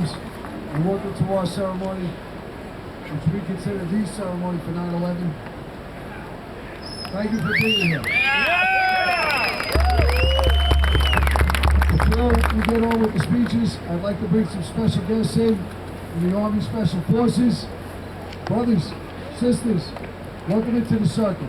arms, and welcome to our ceremony, which we consider the ceremony for 9/11. Thank you for being here. Before we get on with the speeches, I'd like to bring some special guests in from the Army Special Forces. Brothers, sisters, welcome into the circle.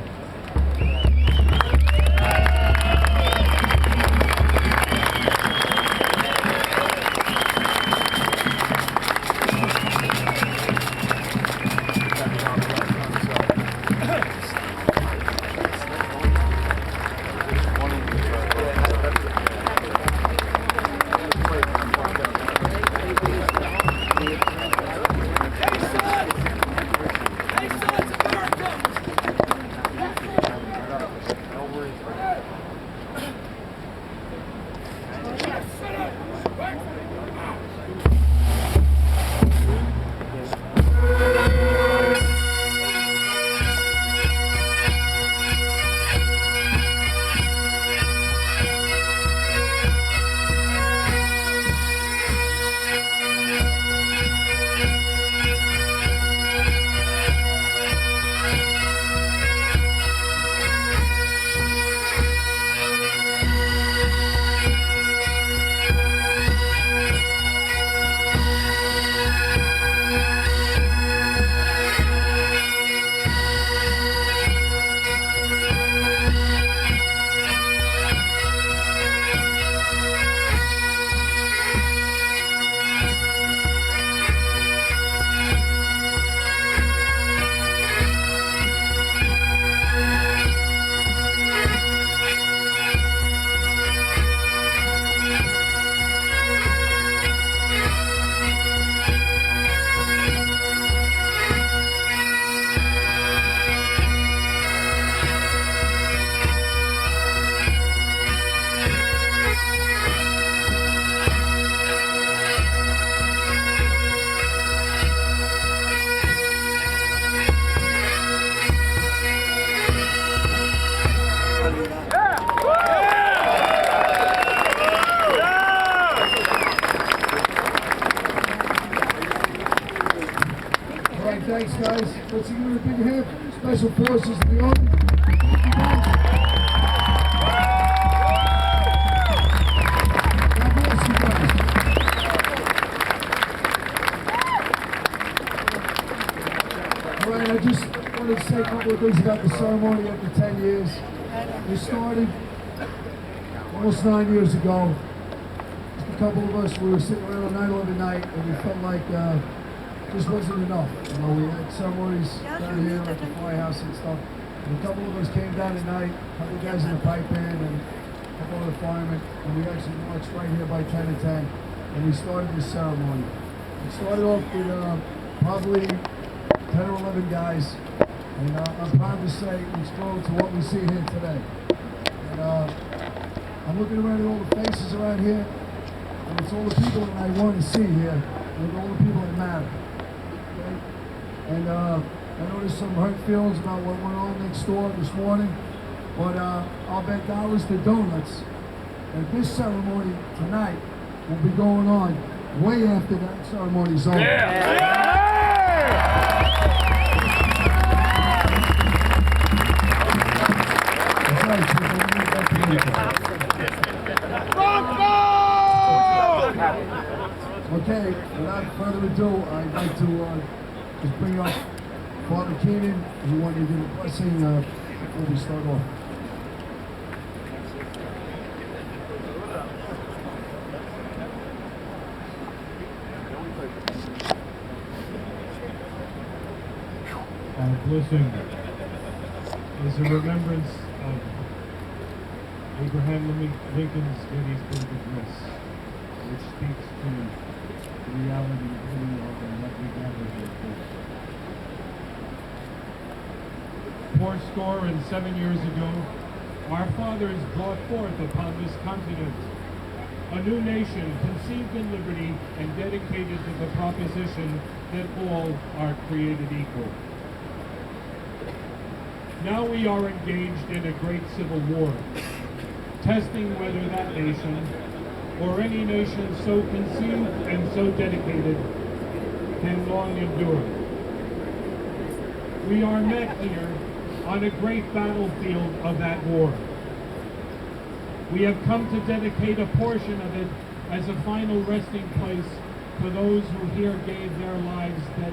Thanks, guys. Let's give it a big hand for the Special Forces of the Army. God bless you guys. All right, I just wanted to say a couple of things about the ceremony after 10 years. We started almost 9 years ago. Just a couple of us, we were sitting around on 9/11 night, and we felt like just wasn't enough. You know, we had ceremonies down here at the firehouse and stuff. And a couple of us came down at night, a couple of guys in the pipe band and a couple of the firemen, and we actually marched right here by 10 and 10, and we started this ceremony. We started off with probably 10 or 11 guys, and I'm proud to say it's grown to what we see here today. And I'm looking around at all the faces around here, and it's all the people that I want to see here, and all the people that matter. And I know there's some hurt feelings about what went on next door this morning, but I'll bet dollars to donuts that this ceremony tonight will be going on way after that ceremony's over. Yeah. That's right, people. Okay, without further ado, I'd like to just bring up Father Keenan. We want you to give a blessing before we start off. Our blessing is a remembrance of Abraham Lincoln's Gettysburg Address, which speaks to the reality of who we are and what we gather here for. 407 years ago, our fathers brought forth upon this continent a new nation conceived in liberty and dedicated to the proposition that all are created equal. Now we are engaged in a great civil war, testing whether that nation or any nation so conceived and so dedicated can long endure. We are met here on a great battlefield of that war. We have come to dedicate a portion of it as a final resting place for those who here gave their lives that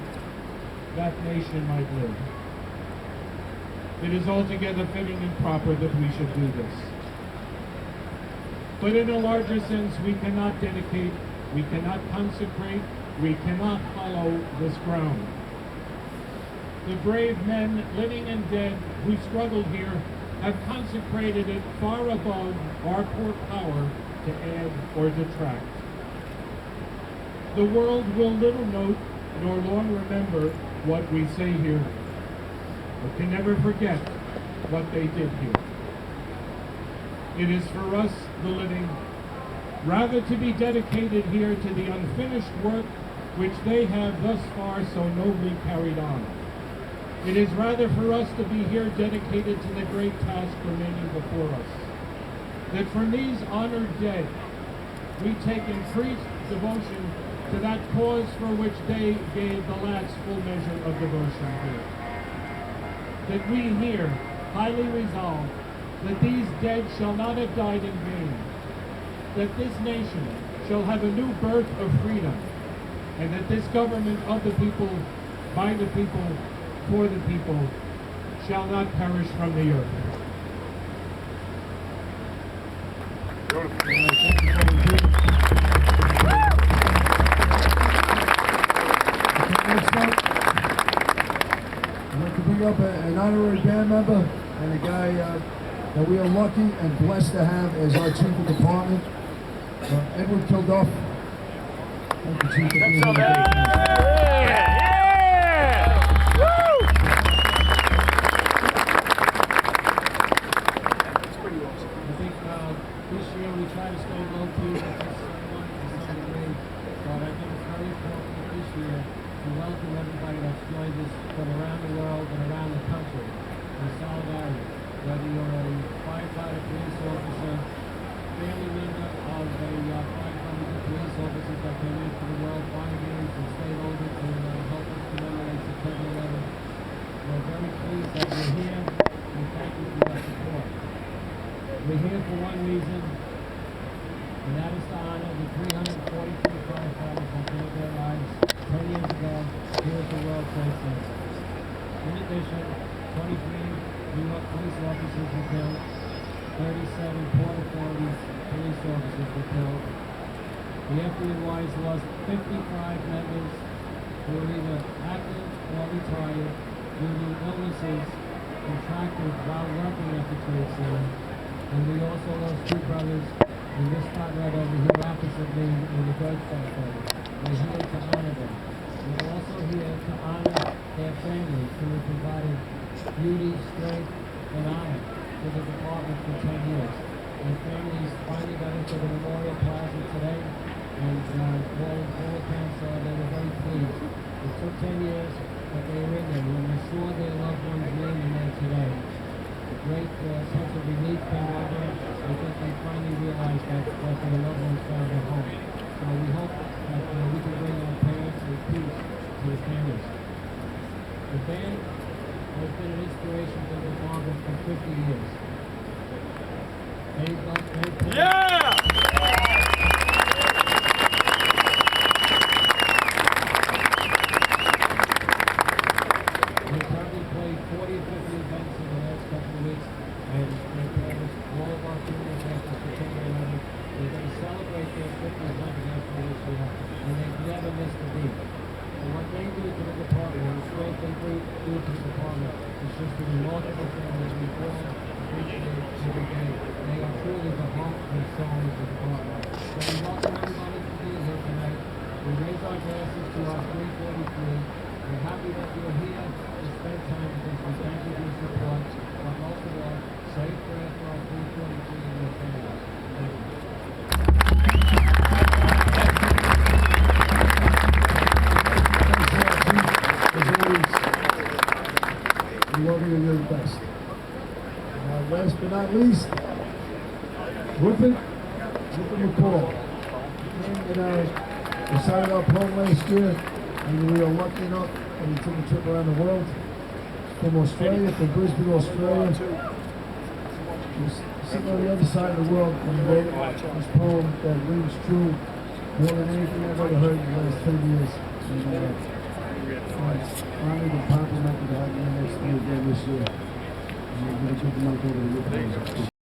that nation might live. It is altogether fitting and proper that we should do this. But in a larger sense, we cannot dedicate, we cannot consecrate, we cannot hallow this ground. The brave men, living and dead, who struggled here, have consecrated it far above our poor power to add or detract. The world will little note nor long remember what we say here, but can never forget what they did here. It is for us, the living, rather to be dedicated here to the unfinished work which they have thus far so nobly carried on. It is rather for us to be here dedicated to the great task remaining before us. That from these honored dead, we take increased devotion to that cause for which they gave the last full measure of devotion here. That we here highly resolve that these dead shall not have died in vain, that this nation shall have a new birth of freedom, and that this government of the people, by the people, for the people, shall not perish from the earth. Next up, I'd like to bring up an honorary band member and a guy that we are lucky and blessed to have as our chief of department, Edward Kilduff. Thank you, Chief. For being here. This year we try to stay low key with this ceremony to some degree, but I think it's very important this year to welcome everybody that's joined us from around the world and around the country in solidarity. Whether you're a firefighter, police officer, family member of a firefighter, police officers that came in from the World Fire Games and stayed over to help us commemorate September 11th. We're very pleased that you're here, and thank you for your support. We're here for one reason, and that is to honor the 343 firefighters who gave their lives 10 years ago here at the World Trade Center. In addition, 23 New York police officers were killed, 37 Port Authority police officers were killed. The FDNY has lost 55 members who are either active or retired due to illnesses contracted while working at the Trade Center. And we also lost two brothers in this spot right over here opposite me in the Deutsch Factory. We're here to honor them. We're also here to honor their families who have provided beauty, strength, and honor to the department for 10 years. Their families finally got into the Memorial Plaza today, and all accounts are they were very pleased. It took 10 years, but they were in there. When they saw their loved ones laying there today, great sense of relief came over. I think they finally realized that their loved ones found their home. So we hope that we can bring our parents with peace to the families. The band has been an inspiration to the department for 50 years. Yeah! We probably played 40 or 50 events in the last couple of weeks, and they promised all of our funerals after September 11th. They're going to celebrate their 50th anniversary this year, and they've never missed a beat. And what they do to the department, and the strength they do to the department, is just the remarkable thing that we all appreciate every day. They are truly the heart and soul of the department. So we welcome everybody to be here tonight. We raise our glasses to our 343. We're happy that you're here to spend time with us. We thank you for your support. But most of all, safe prayer for our 343 and their families. Thank you. As always, we love you and you're the best. Last but not least, Rupert McCall. we started our poem last year, and we were lucky enough, and we took a trip around the world, from Australia, from Brisbane, Australia. We was sitting on the other side of the world and wrote this poem that rings true more than anything I've ever heard in the last 10 years. And it's honored and complimented to have me next to you again this year. And we're going to give the mic over to you.